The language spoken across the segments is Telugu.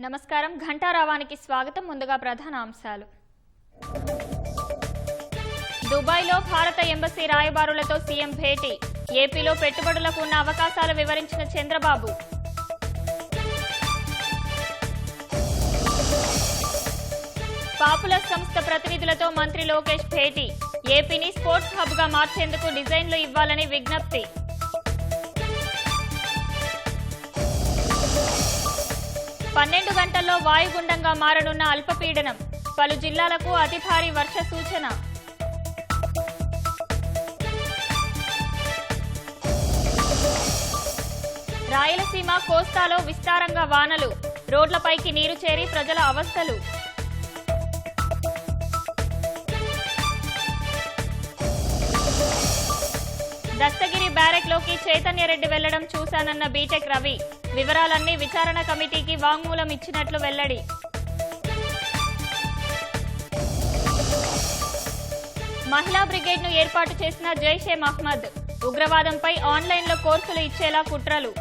నమస్కారం ఘంటారావానికి స్వాగతం. ముందుగా ప్రధాన అంశాలు. దుబాయ్లో భారత ఎంబసీ రాయబారులతో సీఎం భేటీ. ఏపీలో పెట్టుబడులకు ఉన్న అవకాశాలు వివరించిన చంద్రబాబు. పాపులర్ సంస్థ ప్రతినిధులతో మంత్రి లోకేష్ భేటీ. ఏపీని స్పోర్ట్స్ హబ్ గా మార్చేందుకు డిజైన్లు ఇవ్వాలని విజ్ఞప్తి. పన్నెండు గంటల్లో వాయుగుండంగా మారనున్న అల్పపీడనం. పలు జిల్లాలకు అతి భారీ వర్ష సూచన. రాయలసీమ కోస్తాలో విస్తారంగా వానలు. రోడ్లపైకి నీరు చేరి ప్రజల అవస్థలు. దస్తగిరి బ్యారెక్లోకి చైతన్యరెడ్డి వెళ్లడం చూశానన్న బీటెక్ రవి. వివరాలన్నీ విచారణ కమిటీకి వాంగ్మూలం ఇచ్చినట్లు వెల్లడి. మహిళా బ్రిగేడ్ను ఏర్పాటు చేసిన జైషే మహ్మద్. ఉగ్రవాదంపై ఆన్లైన్లో కోర్సులు ఇచ్చేలా కుట్రలు.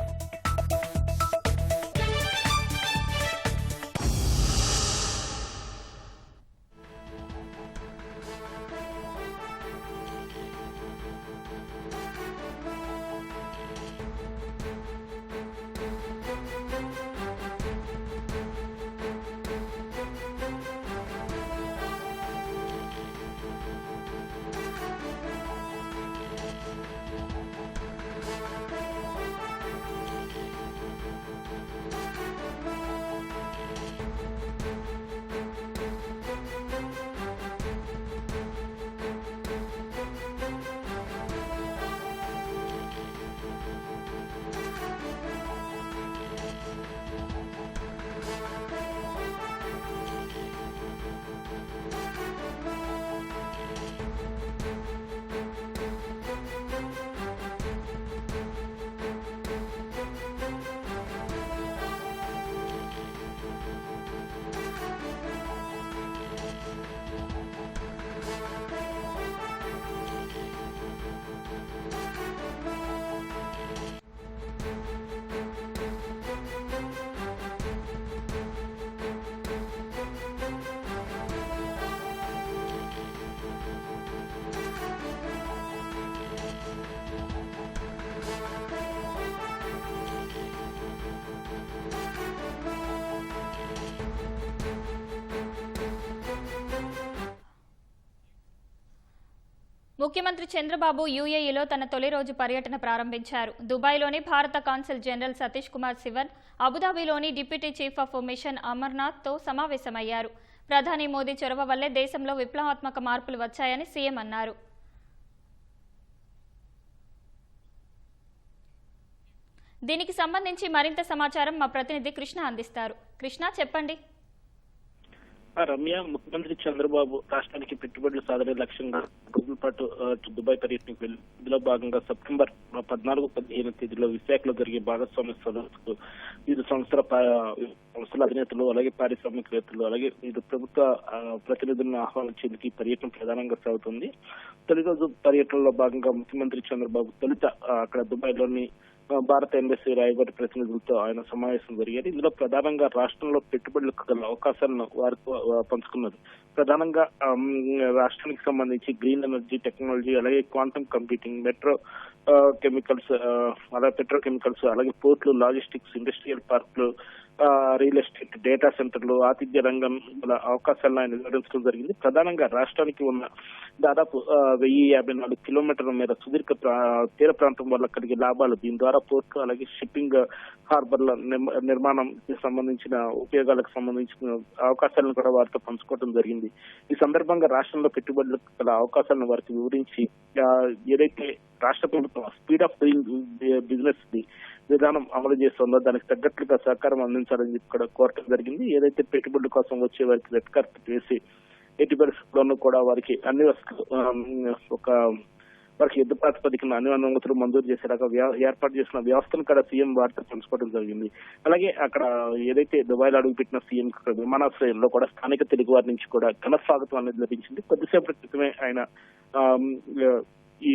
ముఖ్యమంత్రి చంద్రబాబు యూఏఈలో తన తొలి రోజు పర్యటన ప్రారంభించారు. దుబాయ్లోని భారత కాన్సుల్ జనరల్ సతీష్ కుమార్ శివన్, అబుదాబిలోని డిప్యూటీ చీఫ్ ఆఫ్ మిషన్ అమర్నాథ్తో సమావేశమయ్యారు. ప్రధాని మోదీ చొరవ వల్లే దేశంలో విప్లవాత్మక మార్పులు వచ్చాయని సీఎం అన్నారు. దీనికి సంబంధించి మరింత సమాచారం మా ప్రతినిధి కృష్ణ అందిస్తారు. కృష్ణ, చెప్పండి. రమ్య, ముఖ్యమంత్రి చంద్రబాబు రాష్ట్రానికి పెట్టుబడులు సాధనే లక్ష్యంగా రోజుల పాటు దుబాయ్ పర్యటనకు వెళ్లి ఇందులో భాగంగా సెప్టెంబర్ 14-15 తేదీలో విశాఖలో జరిగే భాగస్వామ్య సదస్సుకు వివిధ సంస్థల అధినేతలు, అలాగే పారిశ్రామికవేత్తలు, అలాగే వివిధ ప్రభుత్వ ప్రతినిధులను ఆహ్వానించేందుకు ఈ పర్యటన ప్రధానంగా సాగుతుంది. తొలి రోజు పర్యటనలో భాగంగా ముఖ్యమంత్రి చంద్రబాబు తొలుత అక్కడ దుబాయ్లోని భారత ఎంబసీ రాయబారి ప్రతినిధులతో ఆయన సమావేశం జరిగారు. ఇందులో ప్రధానంగా రాష్ట్రంలో పెట్టుబడులకు గల అవకాశాలను వారితో పంచుకున్నారు. ప్రధానంగా రాష్ట్రానికి సంబంధించి గ్రీన్ ఎనర్జీ టెక్నాలజీ, అలాగే క్వాంటమ్ కంప్యూటింగ్, పెట్రోకెమికల్స్, అలాగే పోర్టులు, లాజిస్టిక్స్, ఇండస్ట్రియల్ పార్కులు, రియల్ ఎస్టేట్, డేటా సెంటర్లు, ఆతిథ్య రంగం అవకాశాలను ఆయన వివరించడం జరిగింది. ప్రధానంగా రాష్ట్రానికి ఉన్న దాదాపు 1054 కిలోమీటర్ల మేర సుదీర్ఘ తీర ప్రాంతం వల్ల కలిగే లాభాలు, దీని ద్వారా పోర్టు, అలాగే షిప్పింగ్ హార్బర్ల నిర్మాణంకి సంబంధించిన ఉపయోగాలకు సంబంధించిన అవకాశాలను కూడా వారితో పంచుకోవడం జరిగింది. ఈ సందర్భంగా రాష్ట్రంలో పెట్టుబడులకు గల అవకాశాలను వారికి వివరించి ఏదైతే రాష్ట్ర ప్రభుత్వం స్పీడ్ ఆఫ్ డూయింగ్ బిజినెస్ విధానం అమలు చేస్తుందో దానికి తగ్గట్లుగా సహకారం అందించాలని చెప్పి కూడా కోరటం జరిగింది. ఏదైతే పెట్టుబడుల కోసం వచ్చే వారికి రెడ్ కార్పెట్ వేసి ఎట్టి పరిస్థితుల్లోనూ కూడా వారికి అన్ని వారికి యుద్ధ ప్రాతిపదికన అన్ని అనుమతులు మంజూరు చేసేలాగా ఏర్పాటు చేసిన వ్యవస్థను కూడా సీఎం వారితో పంచుకోవడం జరిగింది. అలాగే అక్కడ ఏదైతే దుబాయ్లో అడుగుపెట్టిన సీఎం విమానాశ్రయంలో కూడా స్థానిక తెలుగు వారి నుంచి కూడా ఘన స్వాగతం అనేది లభించింది. కొద్దిసేపటి క్రితమే ఆయన ఈ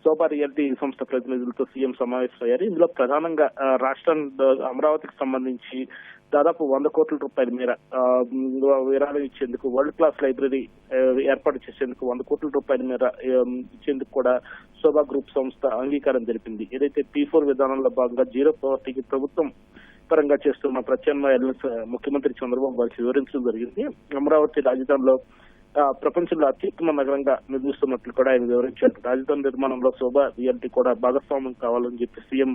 శోభా రియల్టీ సంస్థ ప్రతినిధులతో సీఎం సమావేశమయ్యారు. ఇందులో ప్రధానంగా రాష్ట్రం అమరావతికి సంబంధించి దాదాపు 100 కోట్ల రూపాయల మేర విరాళం ఇచ్చేందుకు, వరల్డ్ క్లాస్ లైబ్రరీ ఏర్పాటు చేసేందుకు 100 కోట్ల రూపాయల మేర ఇచ్చేందుకు కూడా శోభా గ్రూప్ సంస్థ అంగీకారం జరిపింది. ఏదైతే P4 విధానంలో భాగంగా జీరో పవర్టీకి ప్రభుత్వం పరంగా చేస్తున్న ప్రత్యామ్నాయాలను ముఖ్యమంత్రి చంద్రబాబు గారికి వివరించడం జరిగింది. అమరావతి రాజధానిలో ప్రపంచంలో అత్యుత్తమ నగరంగా నిర్మిస్తున్నట్లు కూడా ఆయన వివరించారు. రాజధాని నిర్మాణంలో శోభా రియల్టీ కూడా భాగస్వామ్యం కావాలని చెప్పి సీఎం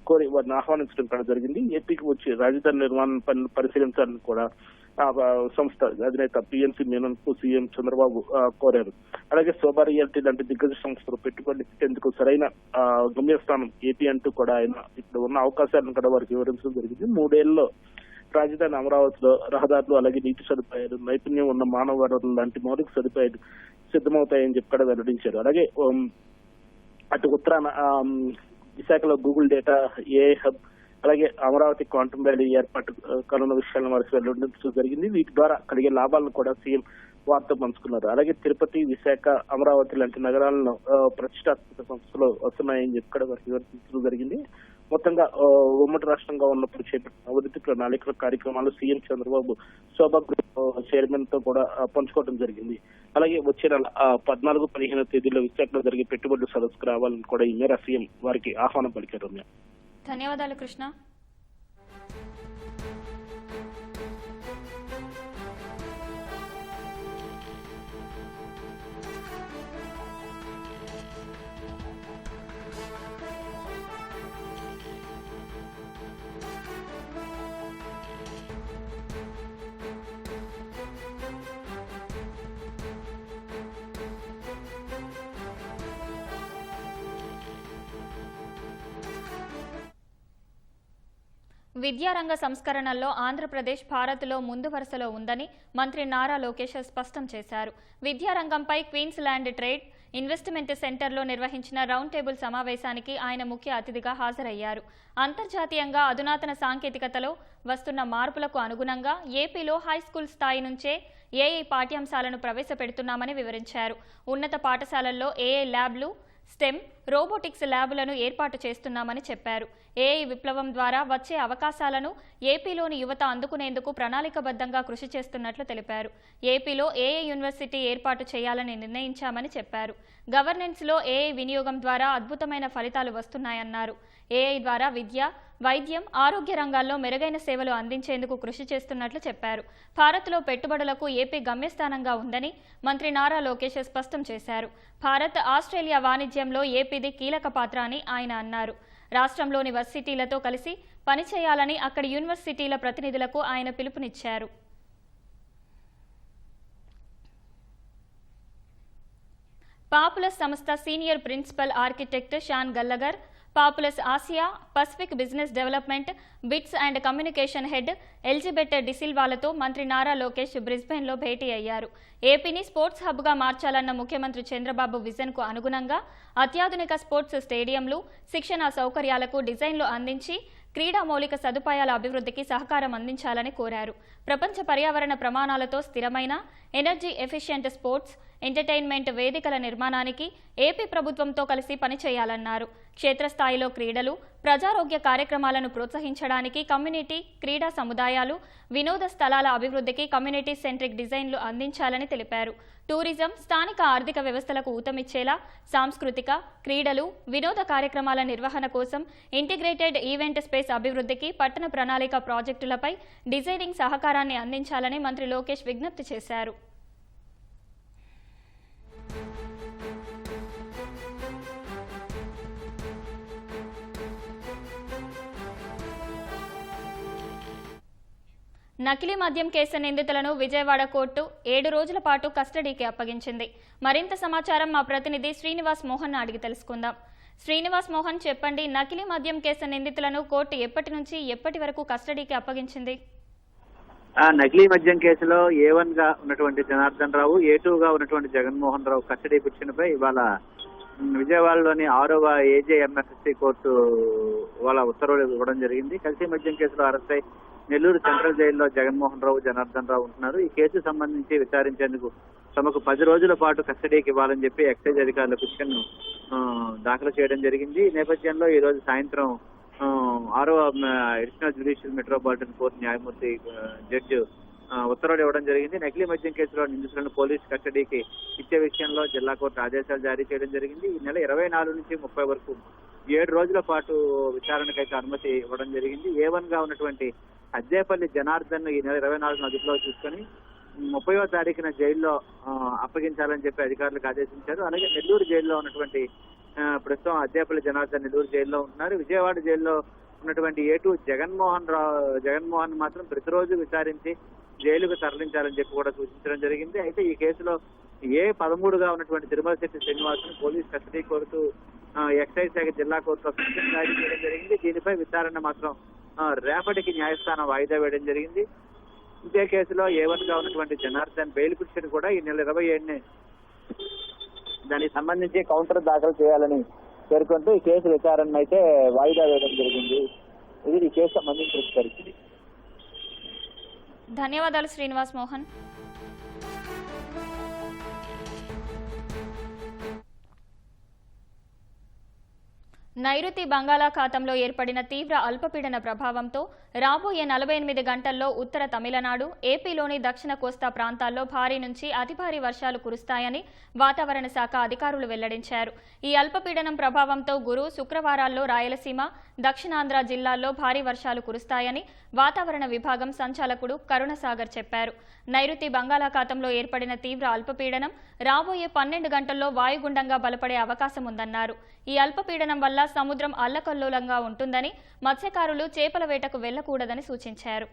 కోరి వారిని ఆహ్వానించడం కూడా జరిగింది. ఏపీకి వచ్చి రాజధాని నిర్మాణం పనులు పరిశీలించాలని కూడా సంస్థ అధినేత PNC మీనన్ కు సీఎం చంద్రబాబు కోరారు. అలాగే శోభా రియల్టీ లాంటి దిగ్గజ సంస్థలు పెట్టుబడి పెట్టేందుకు సరైన గమ్యస్థానం ఏపీ అంటూ కూడా ఆయన ఇప్పుడు ఉన్న అవకాశాలను కూడా వారికి వివరించడం జరిగింది. 3 ఏళ్లలో రాజధాని అమరావతిలో రహదారులు, అలాగే నీటి సదుపాయాలు, నైపుణ్యం ఉన్న మానవ వనరులు లాంటి మౌలిక సదుపాయాలు సిద్ధమవుతాయని చెప్పి కూడా వెల్లడించారు. అలాగే అటు ఉత్తరాన విశాఖలో గూగుల్ డేటా, AI హబ్, అలాగే అమరావతి క్వాంటమ్ వ్యాలీ ఏర్పాటు కనున్న విషయాలను వారికి వెల్లడించడం జరిగింది. వీటి ద్వారా కలిగే లాభాలను కూడా సీఎం వార్త పంచుకున్నారు. అలాగే తిరుపతి, విశాఖ, అమరావతి లాంటి నగరాలను ప్రతిష్టాత్మక సంస్థలు వస్తున్నాయని చెప్పి కూడా వారికి వివరించడం జరిగింది. మొత్తంగా ఉమ్మడి రాష్ట్రంగా ఉన్నప్పుడు చేపట్టిన అభివృద్ధి ప్రణాళికల కార్యక్రమాలు సీఎం చంద్రబాబు శోభా గ్రూప్ చైర్మన్ తో కూడా పంచుకోవడం జరిగింది. అలాగే వచ్చే నెల 14-15 తేదీలో విశాఖలో జరిగే పెట్టుబడుల సదస్సుకు రావాలని కూడా ఈ మేర సీఎం వారికి ఆహ్వానం పలికారు. ధన్యవాదాలు కృష్ణ. విద్యారంగ సంస్కరణల్లో ఆంధ్రప్రదేశ్ భారత్లో ముందు వరుసలో ఉందని మంత్రి నారా లోకేష్ స్పష్టం చేశారు. విద్యారంగంపై క్వీన్స్ ల్యాండ్ ట్రేడ్ ఇన్వెస్ట్మెంట్ సెంటర్లో నిర్వహించిన రౌండ్ టేబుల్ సమావేశానికి ఆయన ముఖ్య అతిథిగా హాజరయ్యారు. అంతర్జాతీయంగా అధునాతన సాంకేతికతలో వస్తున్న మార్పులకు అనుగుణంగా ఏపీలో హైస్కూల్ స్థాయి నుంచే AI పాఠ్యాంశాలను ప్రవేశపెడుతున్నామని వివరించారు. ఉన్నత పాఠశాలల్లో AI ల్యాబ్లు, స్టెమ్, రోబోటిక్స్ ల్యాబులను ఏర్పాటు చేస్తున్నామని చెప్పారు. AI విప్లవం ద్వారా వచ్చే అవకాశాలను ఏపీలోని యువత అందుకునేందుకు ప్రణాళికబద్ధంగా కృషి చేస్తున్నట్లు తెలిపారు. ఏపీలో AI యూనివర్సిటీ ఏర్పాటు చేయాలని నిర్ణయించామని చెప్పారు. గవర్నెన్స్లో AI వినియోగం ద్వారా అద్భుతమైన ఫలితాలు వస్తున్నాయన్నారు. AI ద్వారా విద్య, వైద్యం, ఆరోగ్య రంగాల్లో మెరుగైన సేవలు అందించేందుకు కృషి చేస్తున్నట్లు చెప్పారు. భారత్లో పెట్టుబడులకు ఏపీ గమ్యస్థానంగా ఉందని మంత్రి నారా లోకేష్ స్పష్టం చేశారు. భారత్, ఆస్ట్రేలియా వాణిజ్యంలో ఏపీది కీలక పాత్ర అని ఆయన అన్నారు. రాష్ట్రంలోని వర్సిటీలతో కలిసి పనిచేయాలని అక్కడి యూనివర్సిటీల ప్రతినిధులకు ఆయన పిలుపునిచ్చారు. పాపులస్ సంస్థ senior principal architect Shaun Gallagher, Populous Asia Pacific business development bids and communication head Elizabeth డిసిల్వాలతో మంత్రి నారా లోకేష్ బ్రిస్బెన్లో భేటీ అయ్యారు. ఏపీని స్పోర్ట్స్ హబ్గా మార్చాలన్న ముఖ్యమంత్రి చంద్రబాబు విజన్కు అనుగుణంగా అత్యాధునిక స్పోర్ట్స్ స్టేడియంలు, శిక్షణ సౌకర్యాలకు డిజైన్లు అందించి క్రీడా మౌలిక సదుపాయాల అభివృద్ధికి సహకారం అందించాలని కోరారు. ప్రపంచ పర్యావరణ ప్రమాణాలతో స్థిరమైన ఎనర్జీ ఎఫిషియెంట్ స్పోర్ట్స్, ఎంటర్టైన్మెంట్ వేదికల నిర్మాణానికి ఏపీ ప్రభుత్వంతో కలిసి పనిచేయాలన్నారు. క్షేత్రస్థాయిలో క్రీడలు, ప్రజారోగ్య కార్యక్రమాలను ప్రోత్సహించడానికి కమ్యూనిటీ, క్రీడా సముదాయాలు, వినోద స్థలాల అభివృద్ధికి కమ్యూనిటీ సెంట్రిక్ డిజైన్లు అందించాలని తెలిపారు. టూరిజం, స్థానిక ఆర్థిక వ్యవస్థలకు ఊతమిచ్చేలా సాంస్కృతిక, క్రీడలు, వినోద కార్యక్రమాల నిర్వహణ కోసం ఇంటిగ్రేటెడ్ ఈవెంట్ స్పేస్ అభివృద్ధికి పట్టణ ప్రణాళిక ప్రాజెక్టులపై డిజైనింగ్ సహకారాన్ని అందించాలని మంత్రి లోకేష్ విజ్ఞప్తి చేశారు. నకిలీ మద్యం కేసు నిందితులను విజయవాడ కోర్టు 7 రోజుల పాటు కస్టడీకి అప్పగించింది. మరింత సమాచారం మా ప్రతినిధి శ్రీనివాస్ మోహన్ అడిగి తెలుసుకుందాం. శ్రీనివాస్ మోహన్, చెప్పండి, నకిలీ మద్యం కేసు నిందితులను కోర్టు ఎప్పటి నుంచి ఎప్పటి వరకు కస్టడీకి అప్పగించింది? నకిలీ మద్యం కేసులో A1 గా ఉన్నటువంటి జనార్దన్ రావు, A2 గా ఉన్నటువంటి జగన్మోహన్ రావు కస్టడీ పిటిషన్పై ఇవాళ విజయవాడలోని 6వ AJMFC కోర్టు వాళ్ళ ఉత్తర్వులు ఇవ్వడం జరిగింది. కల్తీ మద్యం కేసులో అరెస్ట్ అయి నెల్లూరు సెంట్రల్ జైల్లో జగన్మోహన్ రావు, జనార్దన్ రావు ఉంటున్నారు. ఈ కేసు సంబంధించి విచారించేందుకు తమకు 10 రోజుల పాటు కస్టడీకి ఇవ్వాలని చెప్పి ఎక్సైజ్ అధికారుల పిటిషన్ దాఖలు చేయడం జరిగింది. ఈ నేపథ్యంలో ఈ రోజు సాయంత్రం 6వ అడిషనల్ జ్యుడిషియల్ మెట్రోపాలిటన్ కోర్టు న్యాయమూర్తి జడ్జి ఉత్తర్వులు ఇవ్వడం జరిగింది. నకిలీ మద్యం కేసులో నిందితులను పోలీసు కస్టడీకి ఇచ్చే విషయంలో జిల్లా కోర్టు ఆదేశాలు జారీ చేయడం జరిగింది. ఈ నెల 24 నుంచి 30 వరకు 7 రోజుల పాటు విచారణకైతే అనుమతి ఇవ్వడం జరిగింది. A1 గా ఉన్నటువంటి అద్దేపల్లి జనార్దన్ ఈ నెల 24 అదుపులో తీసుకొని 30వ తారీఖున జైల్లో అప్పగించాలని చెప్పి అధికారులకు ఆదేశించారు. అలాగే నెల్లూరు జైల్లో ఉన్నటువంటి ప్రస్తుతం అద్దేపల్లి జనార్దన్ నెల్లూరు జైల్లో ఉంటున్నారు. విజయవాడ జైల్లో ఉన్నటువంటి A2 జగన్మోహన్ మాత్రం ప్రతిరోజు విచారించి జైలుకు తరలించాలని చెప్పి కూడా సూచించడం జరిగింది. అయితే ఈ కేసులో A13గా ఉన్నటువంటి తిరుమల శెట్టి శ్రీనివాసును పోలీస్ కస్టడీ కోరుతూ ఎక్సైజ్ శాఖ జిల్లా కోర్టులో పిటిషన్ దాఖలు చేయడం జరిగింది. దీనిపై విచారణ మాత్రం రేపటికి న్యాయస్థానం వాయిదా వేయడం జరిగింది. ఇదే కేసులో A1 గా ఉన్నటువంటి జనార్దన్ బెయిల్ పిటిషన్ కూడా ఈ నెల 27నే దానికి సంబంధించి కౌంటర్ దాఖలు చేయాలని పేర్కొంటూ ఈ కేసు విచారణ అయితే వాయిదా వేయడం జరిగింది. ఇది ఈ కేసు సంబంధించిన పరిస్థితి. ధన్యవాదాలు శ్రీనివాస్ మోహన్. నైరుతి బంగాళాఖాతంలో ఏర్పడిన తీవ్ర అల్పపీడన ప్రభావంతో రాబోయే 48 గంటల్లో ఉత్తర తమిళనాడు, ఏపీలోని దక్షిణ కోస్తా ప్రాంతాల్లో భారీ నుంచి అతి భారీ వర్షాలు కురుస్తాయని వాతావరణ శాఖ అధికారులు వెల్లడించారు. ఈ అల్పపీడనం ప్రభావంతో గురు, శుక్రవారాల్లో రాయలసీమ, దక్షిణాంధ్ర జిల్లాల్లో భారీ వర్షాలు కురుస్తాయని వాతావరణ విభాగం సంచాలకుడు కరుణసాగర్ చెప్పారు. నైరుతి బంగాళాఖాతంలో ఏర్పడిన తీవ్ర అల్పపీడనం రాబోయే 12 గంటల్లో వాయుగుండంగా బలపడే అవకాశం ఉందన్నారు. ఈ అల్పపీడనం వల్ల సముద్రం అల్లకల్లోలంగా ఉంటుందని, మత్స్యకారులు చేపల వేటకు వెళ్లకూడదని సూచించారు.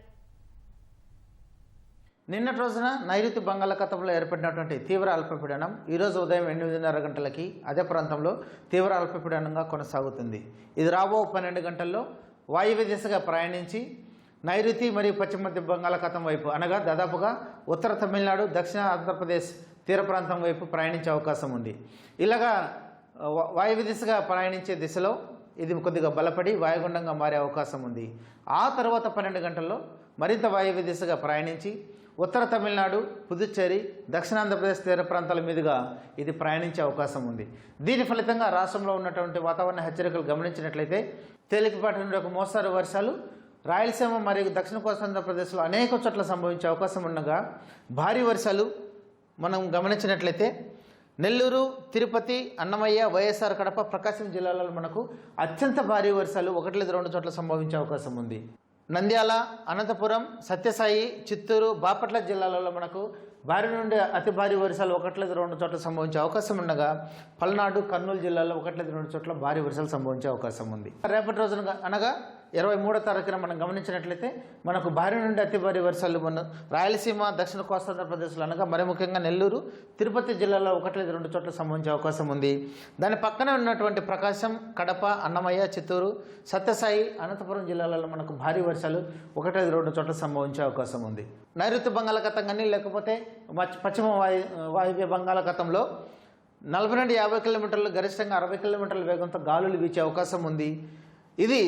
నిన్నటి రోజున నైరుతి బంగాళాఖాతంలో ఏర్పడినటువంటి తీవ్ర అల్పపీడనం ఈరోజు ఉదయం 8:30 గంటలకి అదే ప్రాంతంలో తీవ్ర అల్పపీడనంగా కొనసాగుతుంది. ఇది రాబో 12 గంటల్లో వాయువ్య దిశగా ప్రయాణించి నైరుతి మరియు పశ్చిమ మధ్య బంగాళాఖాతం వైపు అనగా దాదాపుగా ఉత్తర తమిళనాడు, దక్షిణ ఆంధ్రప్రదేశ్ తీర ప్రాంతం వైపు ప్రయాణించే అవకాశం ఉంది. ఇలాగా వాయువ్య దిశగా ప్రయాణించే దిశలో ఇది కొద్దిగా బలపడి వాయుగుండంగా మారే అవకాశం ఉంది. ఆ తర్వాత 12 గంటల్లో మరింత వాయువ్య దిశగా ప్రయాణించి ఉత్తర తమిళనాడు, పుదుచ్చేరి, దక్షిణాంధ్రప్రదేశ్ తీర ప్రాంతాల మీదుగా ఇది ప్రయాణించే అవకాశం ఉంది. దీని ఫలితంగా రాష్ట్రంలో ఉన్నటువంటి వాతావరణ హెచ్చరికలు గమనించినట్లయితే తేలికపాటి నుండి ఒక మోస్తారు వర్షాలు రాయలసీమ మరియు దక్షిణ కోస్తాంధ్రప్రదేశ్లో అనేక చోట్ల సంభవించే అవకాశం ఉండగా భారీ వర్షాలు మనం గమనించినట్లయితే నెల్లూరు, తిరుపతి, అన్నమయ్య, వైఎస్ఆర్ కడప, ప్రకాశం జిల్లాలలో మనకు అత్యంత భారీ వర్షాలు 1 లేదా 2 చోట్ల సంభవించే అవకాశం ఉంది. నంద్యాల, అనంతపురం, సత్యసాయి, చిత్తూరు, బాపట్ల జిల్లాలలో మనకు భారీ నుండి అతి భారీ వర్షాలు 1 లేదా 2 చోట్ల సంభవించే అవకాశం ఉండగా పల్నాడు, కర్నూలు జిల్లాలో 1 లేదా 2 చోట్ల భారీ వర్షాలు సంభవించే అవకాశం ఉంది. రేపటి రోజున అనగా 23వ తారీఖున మనం గమనించినట్లయితే మనకు భారీ నుండి అతి భారీ వర్షాలు మన రాయలసీమ, దక్షిణ కోస్తాంధ్రప్రదేశ్లో అనగా మరి ముఖ్యంగా నెల్లూరు, తిరుపతి జిల్లాలో 1 లేదా 2 చోట్ల సంభవించే అవకాశం ఉంది. దాని పక్కనే ఉన్నటువంటి ప్రకాశం, కడప, అన్నమయ్య, చిత్తూరు, సత్యసాయి, అనంతపురం జిల్లాలలో మనకు భారీ వర్షాలు 1 లేదా 2 చోట్ల సంభవించే అవకాశం ఉంది. నైరుతి బంగాళాఖాతం కానీ లేకపోతే పశ్చిమ వాయువ్య బంగాళాఖాతంలో 40 నుండి 50 కిలోమీటర్లు, గరిష్టంగా 60 కిలోమీటర్ల వేగంతో గాలులు వీచే అవకాశం ఉంది. ఇది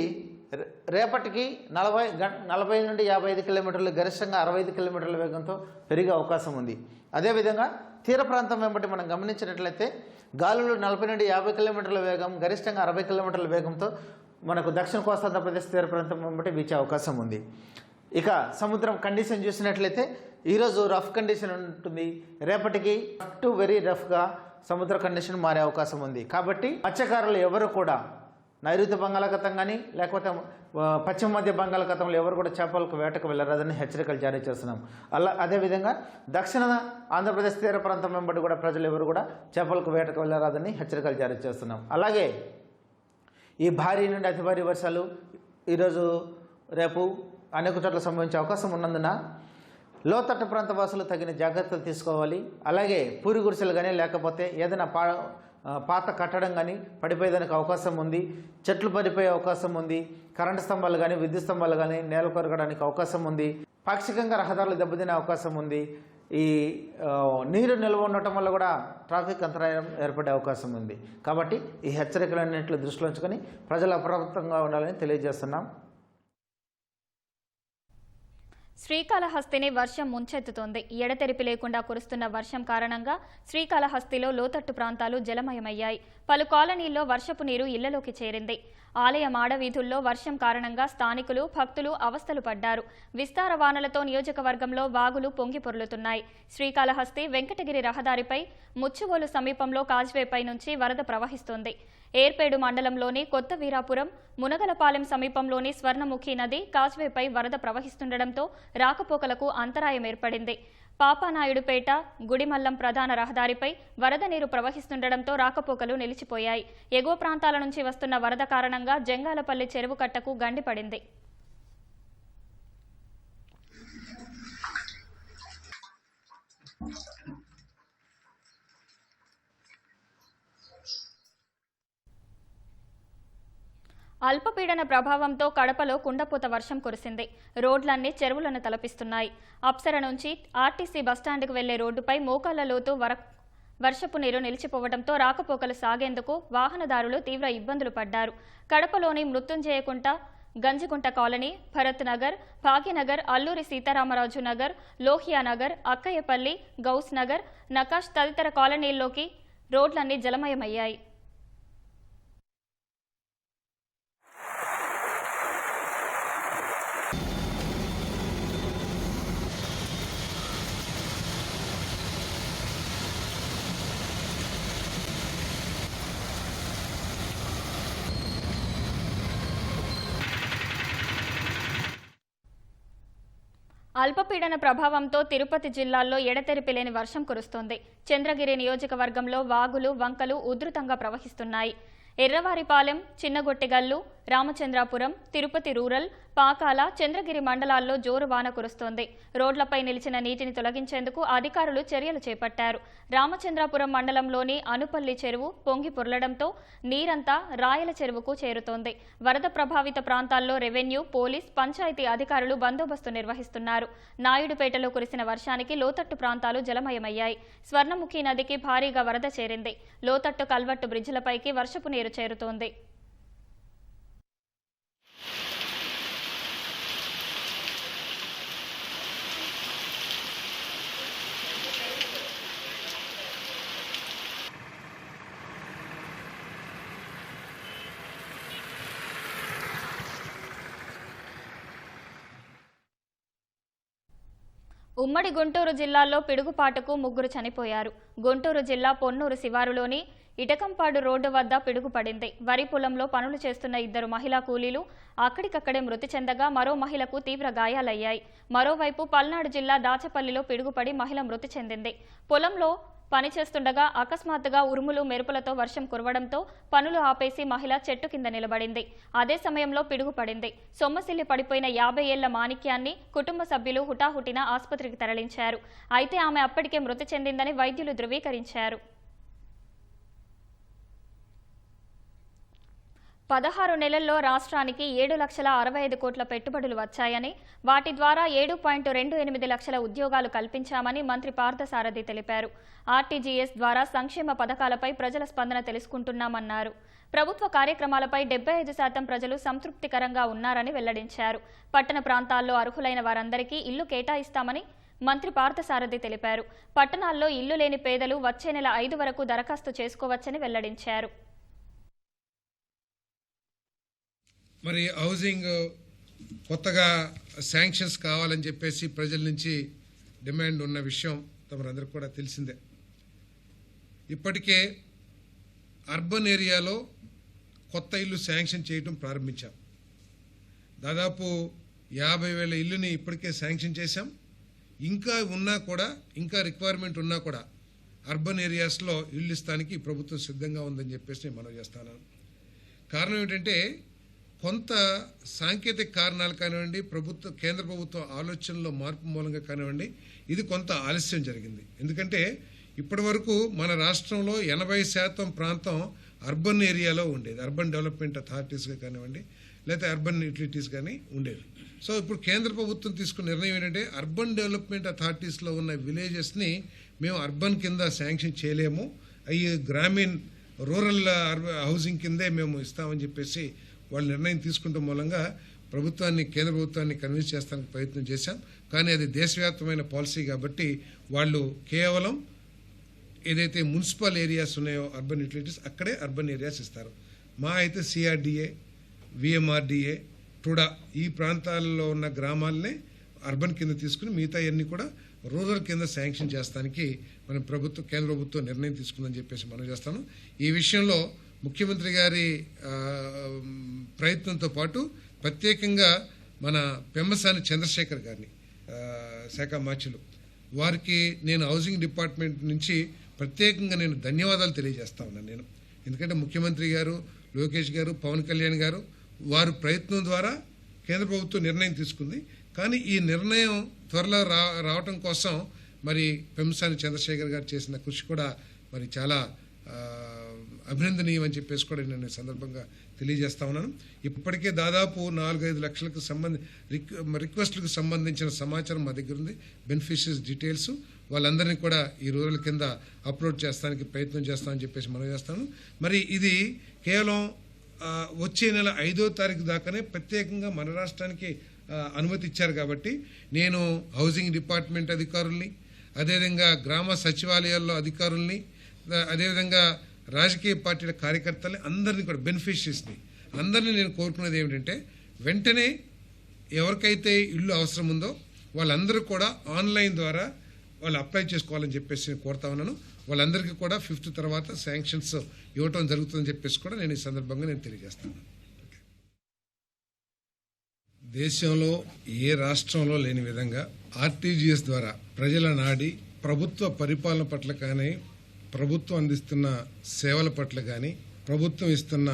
రేపటికి 40 నుండి 55 కిలోమీటర్లు, గరిష్టంగా 65 కిలోమీటర్ల వేగంతో పెరిగే అవకాశం ఉంది. అదేవిధంగా తీర ప్రాంతం వెంబడి మనం గమనించినట్లయితే గాలులు 40 నుండి 50 కిలోమీటర్ల వేగం, గరిష్టంగా 60 కిలోమీటర్ల వేగంతో మనకు దక్షిణ కోస్తాంధ్రప్రదేశ్ తీర ప్రాంతం వెంబడి వీచే అవకాశం ఉంది. ఇక సముద్రం కండిషన్ చూసినట్లయితే ఈరోజు రఫ్ కండిషన్ ఉంటుంది. రేపటికి రఫ్ టు వెరీ రఫ్గా సముద్ర కండిషన్ మారే అవకాశం ఉంది. కాబట్టి మత్స్యకారులు ఎవరు కూడా నైరుతి బంగాళాఖాతం కానీ లేకపోతే పశ్చిమ మధ్య బంగాళాఖాతంలో ఎవరు కూడా చేపలకు వేటకు వెళ్ళరాదని హెచ్చరికలు జారీ చేస్తున్నాం. అదేవిధంగా దక్షిణ ఆంధ్రప్రదేశ్ తీర ప్రాంతం వెంబడి కూడా ప్రజలు ఎవరు కూడా చేపలకు వేటకు వెళ్ళరాదని హెచ్చరికలు జారీ చేస్తున్నాం. అలాగే ఈ భారీ నుండి అతి భారీ వర్షాలు ఈరోజు, రేపు అనేక చోట్ల సంభవించే అవకాశం ఉన్నందున లోతట్టు ప్రాంత వాసులు తగిన జాగ్రత్తలు తీసుకోవాలి. అలాగే పూరి గుడిసెలు కానీ లేకపోతే ఏదైనా పాత కట్టడం కానీ పడిపోయేదానికి అవకాశం ఉంది. చెట్లు పడిపోయే అవకాశం ఉంది. కరెంటు స్తంభాలు కానీ విద్యుత్ స్తంభాలు కానీ నేల కొరగడానికి అవకాశం ఉంది. పాక్షికంగా రహదారులు దెబ్బతినే అవకాశం ఉంది. ఈ నీరు నిల్వ ఉండటం వల్ల కూడా ట్రాఫిక్ అంతరాయం ఏర్పడే అవకాశం ఉంది. కాబట్టి ఈ హెచ్చరికలన్నింటినీ దృష్టిలో ఉంచుకొని ప్రజలు అప్రమత్తంగా ఉండాలని తెలియజేస్తున్నాం. శ్రీకాళహస్తిని వర్షం ముంచెత్తుతోంది. ఎడతెరిపి లేకుండా కురుస్తున్న వర్షం కారణంగా శ్రీకాళహస్తిలో లోతట్టు ప్రాంతాలు జలమయమయ్యాయి. పలు కాలనీల్లో వర్షపు నీరు ఇళ్లలోకి చేరింది. ఆలయ మాడవీధుల్లో వర్షం కారణంగా స్థానికులు, భక్తులు అవస్థలు పడ్డారు. విస్తార వానలతో నియోజకవర్గంలో వాగులు పొంగి పొర్లుతున్నాయి. శ్రీకాళహస్తి వెంకటగిరి రహదారిపై ముచ్చువోలు సమీపంలో కాజ్వేపై నుంచి వరద ప్రవహిస్తోంది. ఏర్పేడు మండలంలోని కొత్త వీరాపురం, మునగలపాలెం సమీపంలోని స్వర్ణముఖి నది కాజ్వేపై వరద ప్రవహిస్తుండటంతో రాకపోకలకు అంతరాయం ఏర్పడింది. పాపానాయుడుపేట, గుడిమల్లం ప్రధాన రహదారిపై వరద నీరు ప్రవహిస్తుండటంతో రాకపోకలు నిలిచిపోయాయి. ఎగువ ప్రాంతాల నుంచి వస్తున్న వరద కారణంగా జంగాలపల్లి చెరువు కట్టకు గండిపడింది. అల్పపీడన ప్రభావంతో కడపలో కుండపోత వర్షం కురిసింది. రోడ్లన్నీ చెరువులను తలపిస్తున్నాయి. అప్సర నుంచి ఆర్టీసీ బస్టాండ్కు వెళ్లే రోడ్డుపై మోకాళ్ల లోతు వర్షపు నీరు నిలిచిపోవడంతో రాకపోకలు సాగేందుకు వాహనదారులు తీవ్ర ఇబ్బందులు పడ్డారు. కడపలోని మృత్యుంజయకుంట, గంజిగుంట కాలనీ, భరత్ నగర్, భాగ్యనగర్, అల్లూరి సీతారామరాజు నగర్, లోహియా నగర్, అక్కయ్యపల్లి, గౌస్ నగర్, నకాష్ తదితర కాలనీల్లోకి రోడ్లన్నీ జలమయమయ్యాయి. అల్పపీడన ప్రభావంతో తిరుపతి జిల్లాల్లో ఎడతెరిపి లేని వర్షం కురుస్తోంది. చంద్రగిరి నియోజకవర్గంలో వాగులు, వంకలు ఉధృతంగా ప్రవహిస్తున్నాయి. ఎర్రవారిపాలెం, చిన్నగొట్టిగల్లు, రామచంద్రాపురం, తిరుపతి రూరల్, పాకాల, చంద్రగిరి మండలాల్లో జోరు వాన కురుస్తోంది. రోడ్లపై నిలిచిన నీటిని తొలగించేందుకు అధికారులు చర్యలు చేపట్టారు. రామచంద్రాపురం మండలంలోని అనుపల్లి చెరువు పొంగి పొర్లడంతో నీరంతా రాయల చెరువుకు చేరుతోంది. వరద ప్రభావిత ప్రాంతాల్లో రెవెన్యూ, పోలీస్, పంచాయతీ అధికారులు బందోబస్తు నిర్వహిస్తున్నారు. నాయుడుపేటలో కురిసిన వర్షానికి లోతట్టు ప్రాంతాలు జలమయమయ్యాయి. స్వర్ణముఖి నదికి భారీగా వరద చేరింది. లోతట్టు కల్వట్టు బ్రిడ్జిలపైకి వర్షపు నీరు చేరుతోంది. ఉమ్మడి గుంటూరు జిల్లాలో పిడుగుపాటుకు 3 చనిపోయారు. గుంటూరు జిల్లా పొన్నూరు శివారులోని ఇటకంపాడు రోడ్డు వద్ద పిడుగుపడింది. వరి పొలంలో పనులు చేస్తున్న 2 మహిళా కూలీలు అక్కడికక్కడే మృతి చెందగా మరో మహిళకు తీవ్ర గాయాలయ్యాయి. మరోవైపు పల్నాడు జిల్లా దాచపల్లిలో పిడుగుపడి మహిళ మృతి చెందింది. పొలంలో పనిచేస్తుండగా అకస్మాత్తుగా ఉరుములు, మెరుపులతో వర్షం కురవడంతో పనులు ఆపేసి మహిళ చెట్టు కింద నిలబడింది. అదే సమయంలో పిడుగుపడింది. సొమ్మసిల్లి పడిపోయిన 50 ఏళ్ల మాణిక్యాన్ని కుటుంబ సభ్యులు హుటాహుటిన ఆసుపత్రికి తరలించారు. అయితే ఆమె అప్పటికే మృతి చెందిందని వైద్యులు ధృవీకరించారు. 16 నెలల్లో రాష్ట్రానికి 7,65 కోట్ల పెట్టుబడులు వచ్చాయని, వాటి ద్వారా 7.28 లక్షల ఉద్యోగాలు కల్పించామని మంత్రి పార్థసారథి తెలిపారు. ఆర్టీజీఎస్ ద్వారా సంక్షేమ పథకాలపై ప్రజల స్పందన తెలుసుకుంటున్నామన్నారు. ప్రభుత్వ కార్యక్రమాలపై 75% ప్రజలు సంతృప్తికరంగా ఉన్నారని వెల్లడించారు. పట్టణ ప్రాంతాల్లో అర్హులైన వారందరికీ ఇల్లు కేటాయిస్తామని మంత్రి పార్థసారథి తెలిపారు. పట్టణాల్లో ఇల్లు లేని పేదలు వచ్చే నెల 5 వరకు దరఖాస్తు చేసుకోవచ్చని వెల్లడించారు. మరి హౌసింగ్ కొత్తగా శాంక్షన్స్ కావాలని చెప్పేసి ప్రజల నుంచి డిమాండ్ ఉన్న విషయం తమరందరికీ కూడా తెలిసిందే. ఇప్పటికే అర్బన్ ఏరియాలో కొత్త ఇల్లు శాంక్షన్ చేయడం ప్రారంభించాం. దాదాపు 50,000 ఇల్లుని ఇప్పటికే శాంక్షన్ చేశాం. ఇంకా ఉన్నా కూడా, ఇంకా రిక్వైర్మెంట్ ఉన్నా కూడా అర్బన్ ఏరియాస్లో ఇల్లు ఇస్తానికి ప్రభుత్వం సిద్ధంగా ఉందని చెప్పేసి నేను మనవి చేస్తాను. కారణం ఏంటంటే కొంత సాంకేతిక కారణాలు కానివ్వండి, కేంద్ర ప్రభుత్వ ఆలోచనలో మార్పు మూలంగా కానివ్వండి, ఇది కొంత ఆలస్యం జరిగింది. ఎందుకంటే ఇప్పటి వరకు మన రాష్ట్రంలో 80% ప్రాంతం అర్బన్ ఏరియాలో ఉండేది. అర్బన్ డెవలప్మెంట్ అథారిటీస్గా కానివ్వండి, లేకపోతే అర్బన్ యూటిలిటీస్ కానీ ఉండేవి. సో ఇప్పుడు కేంద్ర ప్రభుత్వం తీసుకున్న నిర్ణయం ఏంటంటే అర్బన్ డెవలప్మెంట్ అథారిటీస్లో ఉన్న విలేజెస్ని మేము అర్బన్ కింద శాంక్షన్ చేయలేము, అవి గ్రామీణ్ రూరల్ హౌసింగ్ కిందే మేము ఇస్తామని చెప్పేసి వాళ్ళు నిర్ణయం తీసుకుంటాం మూలంగా ప్రభుత్వాన్ని, కేంద్ర ప్రభుత్వాన్ని కన్విన్స్ చేస్తానికి ప్రయత్నం చేశాం. కానీ అది దేశవ్యాప్తమైన పాలసీ కాబట్టి వాళ్ళు కేవలం ఏదైతే మున్సిపల్ ఏరియాస్ ఉన్నాయో అర్బన్ యూటిలిటీస్ అక్కడే అర్బన్ ఏరియాస్ ఇస్తారు. మా అయితే సిఆర్డిఏ, విఎంఆర్డిఏ, టుడా ఈ ప్రాంతాల్లో ఉన్న గ్రామాలనే అర్బన్ కింద తీసుకుని మిగతా అన్ని కూడా రూరల్ కింద శాంక్షన్ చేస్తానికి మన కేంద్ర ప్రభుత్వం నిర్ణయం తీసుకుందని చెప్పేసి మనం చేస్తాను. ఈ విషయంలో ముఖ్యమంత్రి గారి ప్రయత్నంతో పాటు ప్రత్యేకంగా మన పెమ్మసాని చంద్రశేఖర్ గారిని శాఖ మార్చులు వారికి నేను హౌసింగ్ డిపార్ట్మెంట్ నుంచి ప్రత్యేకంగా నేను ధన్యవాదాలు తెలియజేస్తా ఉన్నాను నేను. ఎందుకంటే ముఖ్యమంత్రి గారు, లోకేష్ గారు, పవన్ కళ్యాణ్ గారు వారి ప్రయత్నం ద్వారా కేంద్ర ప్రభుత్వం నిర్ణయం తీసుకుంది. కానీ ఈ నిర్ణయం త్వరలో రావటం కోసం మరి పెమ్మసాని చంద్రశేఖర్ గారు చేసిన కృషి కూడా మరి చాలా అభినందనీయం అని చెప్పేసి కూడా నేను సందర్భంగా తెలియజేస్తా ఉన్నాను. ఇప్పటికే దాదాపు 4-5 లక్షలకు రిక్వెస్ట్లకు సంబంధించిన సమాచారం మా దగ్గర ఉంది. బెనిఫిషరీస్ డీటెయిల్స్ వాళ్ళందరినీ కూడా ఈ రూరల్ కింద అప్లోడ్ చేస్తానికి ప్రయత్నం చేస్తామని చెప్పేసి మనం చేస్తాను. మరి ఇది కేవలం వచ్చే నెల 5వ తారీఖు దాకానే ప్రత్యేకంగా మన రాష్ట్రానికి అనుమతి ఇచ్చారు కాబట్టి నేను హౌసింగ్ డిపార్ట్మెంట్ అధికారుల్ని, అదేవిధంగా గ్రామ సచివాలయాల్లో అధికారుల్ని, అదేవిధంగా రాజకీయ పార్టీల కార్యకర్తల్ని అందరినీ కూడా బెనిఫిషరీస్ని అందరినీ నేను కోరుకునేది ఏమిటంటే వెంటనే ఎవరికైతే ఇల్లు అవసరం ఉందో వాళ్ళందరూ కూడా ఆన్లైన్ ద్వారా వాళ్ళు అప్లై చేసుకోవాలని చెప్పేసి నేను కోరుతా ఉన్నాను. వాళ్ళందరికీ కూడా 5th తర్వాత శాంక్షన్స్ ఇవ్వటం జరుగుతుందని చెప్పేసి కూడా నేను ఈ సందర్భంగా నేను తెలియజేస్తాను. దేశంలో ఏ రాష్ట్రంలో లేని విధంగా ఆర్టీజీఎస్ ద్వారా ప్రజల నాడి ప్రభుత్వ పరిపాలన పట్ల కానీ, ప్రభుత్వం అందిస్తున్న సేవల పట్ల కానీ, ప్రభుత్వం ఇస్తున్న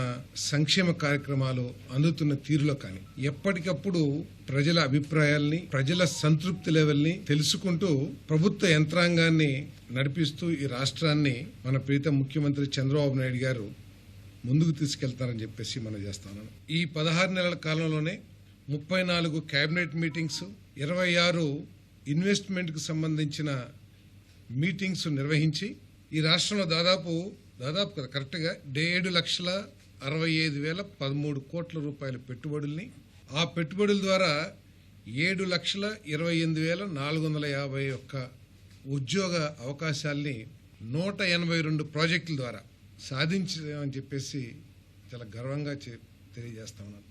సంక్షేమ కార్యక్రమాలు అందుతున్న తీరులో కానీ ఎప్పటికప్పుడు ప్రజల అభిప్రాయాల్ని, ప్రజల సంతృప్తి లెవెల్ని తెలుసుకుంటూ ప్రభుత్వ యంత్రాంగాన్ని నడిపిస్తూ ఈ రాష్ట్రాన్ని మన ప్రీతం ముఖ్యమంత్రి చంద్రబాబు నాయుడు గారు ముందుకు తీసుకెళ్తారని చెప్పేసి మనం చేస్తాను. ఈ 16 నెలల కాలంలోనే 34 కేబినెట్ మీటింగ్స్, 26 ఇన్వెస్ట్మెంట్కి సంబంధించిన మీటింగ్స్ నిర్వహించి ఈ రాష్ట్రంలో దాదాపు కరెక్ట్గా 7,65,13 కోట్ల రూపాయల పెట్టుబడుల్ని, ఆ పెట్టుబడుల ద్వారా 7,28,451 ఉద్యోగ అవకాశాల్ని 182 ప్రాజెక్టుల ద్వారా సాధించామని చెప్పేసి చాలా గర్వంగా తెలియజేస్తా ఉన్నాను.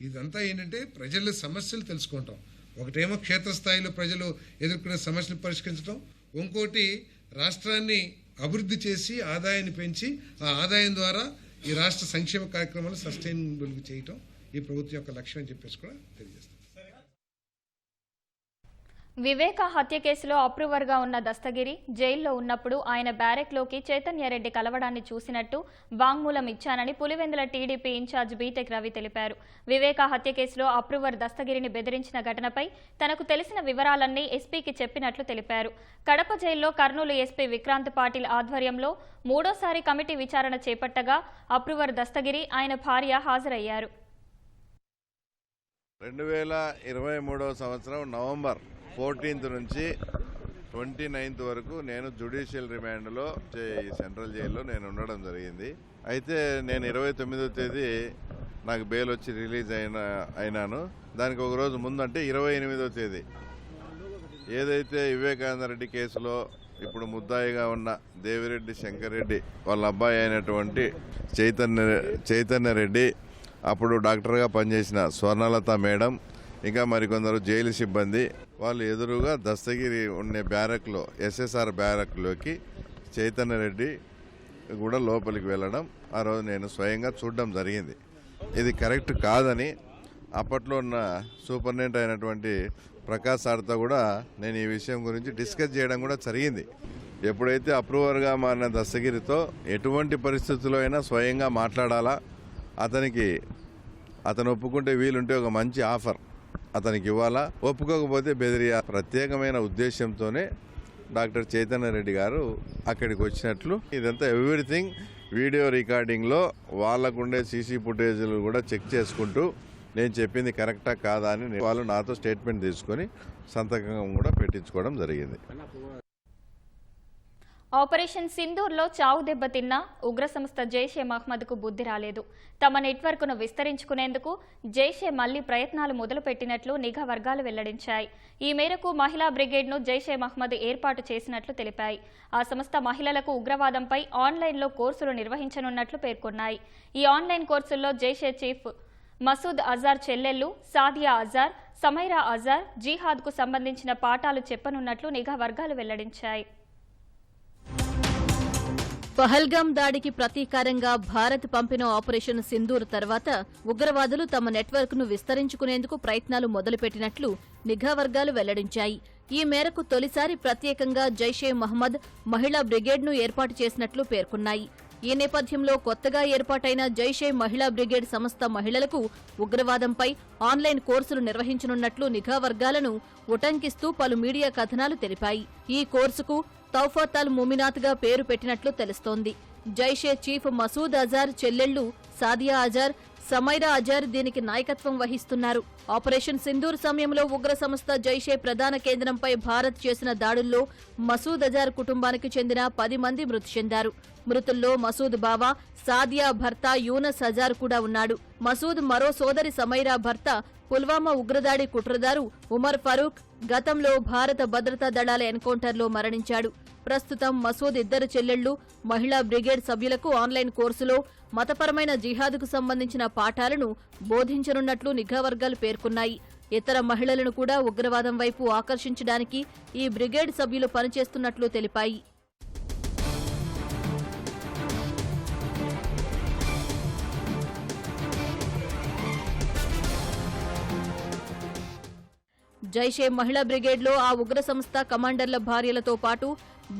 ఇదంతా ఏంటంటే ప్రజల సమస్యలు తెలుసుకుంటాం. ఒకటేమో క్షేత్రస్థాయిలో ప్రజలు ఎదుర్కొనే సమస్యలు పరిష్కరించడం, ఇంకోటి రాష్ట్రాన్ని అభివృద్ధి చేసి ఆదాయాన్ని పెంచి ఆ ఆదాయం ద్వారా ఈ రాష్ట్ర సంక్షేమ కార్యక్రమాలు సస్టైనబుల్ చేయటం ఈ ప్రభుత్వం యొక్క లక్ష్యం అని చెప్పేసి కూడా తెలియజేస్తాం. వివేక హత్య కేసులో అప్రూవర్గా ఉన్న దస్తగిరి జైల్లో ఉన్నప్పుడు ఆయన బ్యారెక్లోకి చైతన్యరెడ్డి కలవడాన్ని చూసినట్టు వాంగ్మూలం ఇచ్చానని Pulivendula TDP incharge BTech Ravi తెలిపారు. వివేక హత్య కేసులో అప్రూవర్ దస్తగిరిని బెదిరించిన ఘటనపై తనకు తెలిసిన వివరాలన్నీ ఎస్పీకి చెప్పినట్లు తెలిపారు. కడప జైల్లో కర్నూలు ఎస్పీ విక్రాంత్ పాటిల్ ఆధ్వర్యంలో 3వ కమిటీ విచారణ చేపట్టగా అప్రూవర్ దస్తగిరి, ఆయన భార్య హాజరయ్యారు. 2023 సంవత్సరం నవంబర్ 14th నుంచి 29th వరకు నేను జ్యుడిషియల్ రిమాండ్లో సెంట్రల్ జైల్లో నేను ఉండడం జరిగింది. అయితే నేను 29వ తేదీ నాకు బెయిల్ వచ్చి రిలీజ్ అయినాను. దానికి ఒక రోజు ముందు అంటే 28వ తేదీ ఏదైతే వివేకానంద రెడ్డి కేసులో ఇప్పుడు ముద్దాయిగా ఉన్న దేవిరెడ్డి శంకర్ రెడ్డి వాళ్ళ అబ్బాయి అయినటువంటి చైతన్య రెడ్డి, అప్పుడు డాక్టర్గా పనిచేసిన స్వర్ణలత మేడం, ఇంకా మరికొందరు జైలు సిబ్బంది వాళ్ళు ఎదురుగా దస్తగిరి ఉండే బ్యారక్లో, ఎస్ఎస్ఆర్ బ్యారక్లోకి చైతన్య రెడ్డి కూడా లోపలికి వెళ్ళడం ఆ రోజు నేను స్వయంగా చూడడం జరిగింది. ఇది కరెక్ట్ కాదని అప్పట్లో ఉన్న సూపరింటెండెంట్ అయినటువంటి ప్రకాష్ సార్తో కూడా నేను ఈ విషయం గురించి డిస్కస్ చేయడం కూడా జరిగింది. ఎప్పుడైతే అప్రూవర్గా మారిన దస్తగిరితో ఎటువంటి పరిస్థితుల్లో అయినా స్వయంగా మాట్లాడాలా, అతను ఒప్పుకుంటే వీలుంటే ఒక మంచి ఆఫర్ అతనికి ఇవ్వాలా, ఒప్పుకోకపోతే బెదిరియా ప్రత్యేకమైన ఉద్దేశంతోనే డాక్టర్ చైతన్య రెడ్డి గారు అక్కడికి వచ్చినట్లు ఇదంతా ఎవ్రీథింగ్ వీడియో రికార్డింగ్లో వాళ్ళకుండే సీసీ ఫుటేజీలు కూడా చెక్ చేసుకుంటూ నేను చెప్పింది కరెక్టా కాదా అని వాళ్ళు నాతో స్టేట్మెంట్ తీసుకొని సంతకం కూడా పెట్టించుకోవడం జరిగింది. ఆపరేషన్ సింధూర్లో చావు దెబ్బతిన్న ఉగ్ర సంస్థ జైషే మహ్మద్కు బుద్ధి రాలేదు. తమ నెట్వర్క్ను విస్తరించుకునేందుకు జైషే మళ్లీ ప్రయత్నాలు మొదలుపెట్టినట్లు నిఘా వర్గాలు వెల్లడించాయి. ఈ మేరకు మహిళా బ్రిగేడ్ను జైషే మహ్మద్ ఏర్పాటు చేసినట్లు తెలిపాయి. ఆ సంస్థ మహిళలకు ఉగ్రవాదంపై ఆన్లైన్లో కోర్సులు నిర్వహించనున్నట్లు పేర్కొన్నాయి. ఈ ఆన్లైన్ కోర్సుల్లో జైషే చీఫ్ మసూద్ అజార్ చెల్లెళ్లు సాదియా అజార్, సమైరా అజార్ జిహాద్కు సంబంధించిన పాఠాలు చెప్పనున్నట్లు నిఘా వర్గాలు వెల్లడించాయి. పహల్గాం దాడికి ప్రతీకారంగా భారత్ పంపిన ఆపరేషన్ సింధూర్ తర్వాత ఉగ్రవాదులు తమ నెట్వర్క్ను విస్తరించుకునేందుకు ప్రయత్నాలు మొదలుపెట్టినట్లు నిఘా వర్గాలు వెల్లడించాయి. ఈ మేరకు తొలిసారి ప్రత్యేకంగా జైషే మహ్మద్ మహిళా బ్రిగేడ్ను ఏర్పాటు చేసినట్లు పేర్కొన్నాయి. ఈ నేపథ్యంలో కొత్తగా ఏర్పాటైన జైషే మహిళా బ్రిగేడ్ సంస్థ మహిళలకు ఉగ్రవాదంపై ఆన్లైన్ కోర్సులు నిర్వహించనున్నట్లు నిఘా వర్గాలను ఉటంకిస్తూ పలు మీడియా కథనాలు తెలిపాయి. ఈ కోర్సుకు తౌఫాత్ అల్ ముమినాత్గా పేరు పెట్టినట్లు తెలుస్తోంది. జైషే చీఫ్ మసూద్ అజార్ చెల్లెళ్లు సాదియా అజార్, సమైరా అజార్ దీనికి నాయకత్వం వహిస్తున్నారు. ఆపరేషన్ సింధూర్ సమయంలో ఉగ్ర సంస్థ జైషే ప్రధాన కేంద్రంపై భారత్ చేసిన దాడుల్లో మసూద్ అజార్ కుటుంబానికి చెందిన 10 మంది మృతి చెందారు. మృతుల్లో మసూద్ బావా, సాదియా భర్త యూనస్ అజార్ కూడా ఉన్నాడు. మసూద్ మరో సోదరి సమైరా భర్త పుల్వామా ఉగ్రదాడి కుట్రదారు ఉమర్ ఫరూక్ గతంలో భారత భద్రతా దళాల ఎన్కౌంటర్లో మరణించాడు. ప్రస్తుతం మసూద్ ఇద్దరు చెల్లెళ్లు మహిళా బ్రిగేడ్ సభ్యులకు ఆన్లైన్ కోర్సులో మతపరమైన జిహాద్కు సంబంధించిన పాఠాలను బోధించనున్నట్లు నిఘా వర్గాలు పేర్కొన్నాయి. ఇతర మహిళలను కూడా ఉగ్రవాదం వైపు ఆకర్షించడానికి ఈ బ్రిగేడ్ సభ్యులు పనిచేస్తున్నట్లు తెలిపాయి. జైషే మహిళా బ్రిగేడ్లో ఆ ఉగ్ర సంస్థ కమాండర్ల భార్యలతో పాటు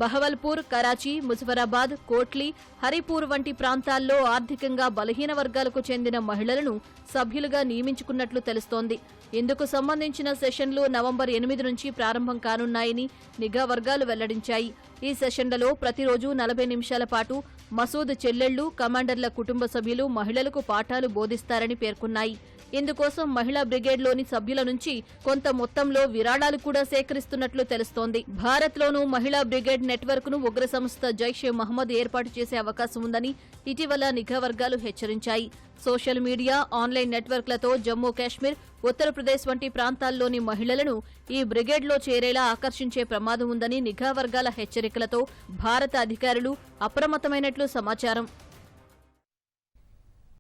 బహవల్పూర్, కరాచీ, ముజఫరాబాద్, కోట్లీ, హరిపూర్ వంటి ప్రాంతాల్లో ఆర్థికంగా బలహీన వర్గాలకు చెందిన మహిళలను సభ్యులుగా నియమించుకున్నట్లు తెలుస్తోంది. ఇందుకు సంబంధించిన సెషన్లు నవంబర్ 8 నుంచి ప్రారంభం కానున్నాయని నిఘా వర్గాలు వెల్లడించాయి. ఈ సెషన్లలో ప్రతిరోజు 40 నిమిషాల పాటు మసూద్ చెల్లెళ్లు, కమాండర్ల కుటుంబ సభ్యులు మహిళలకు పాఠాలు బోధిస్తారని పేర్కొన్నాయి. ఇందుకోసం మహిళా బ్రిగేడ్లోని సభ్యుల నుంచి కొంత మొత్తంలో విరాళాలు కూడా సేకరిస్తున్నట్లు తెలుస్తోంది. భారత్లోనూ మహిళా బ్రిగేడ్ నెట్వర్క్ను ఉగ్ర సంస్థ జైషే మహ్మద్ ఏర్పాటు చేసే అవకాశం ఉందని ఇటీవల నిఘా వర్గాలు హెచ్చరించాయి. సోషల్ మీడియా, ఆన్లైన్ నెట్వర్క్లతో జమ్మూ కాశ్మీర్, ఉత్తరప్రదేశ్ వంటి ప్రాంతాల్లోని మహిళలను ఈ బ్రిగేడ్లో చేరేలా ఆకర్షించే ప్రమాదం ఉందని నిఘా వర్గాల హెచ్చరికలతో భారత అధికారులు అప్రమత్తమైనట్లు సమాచారం.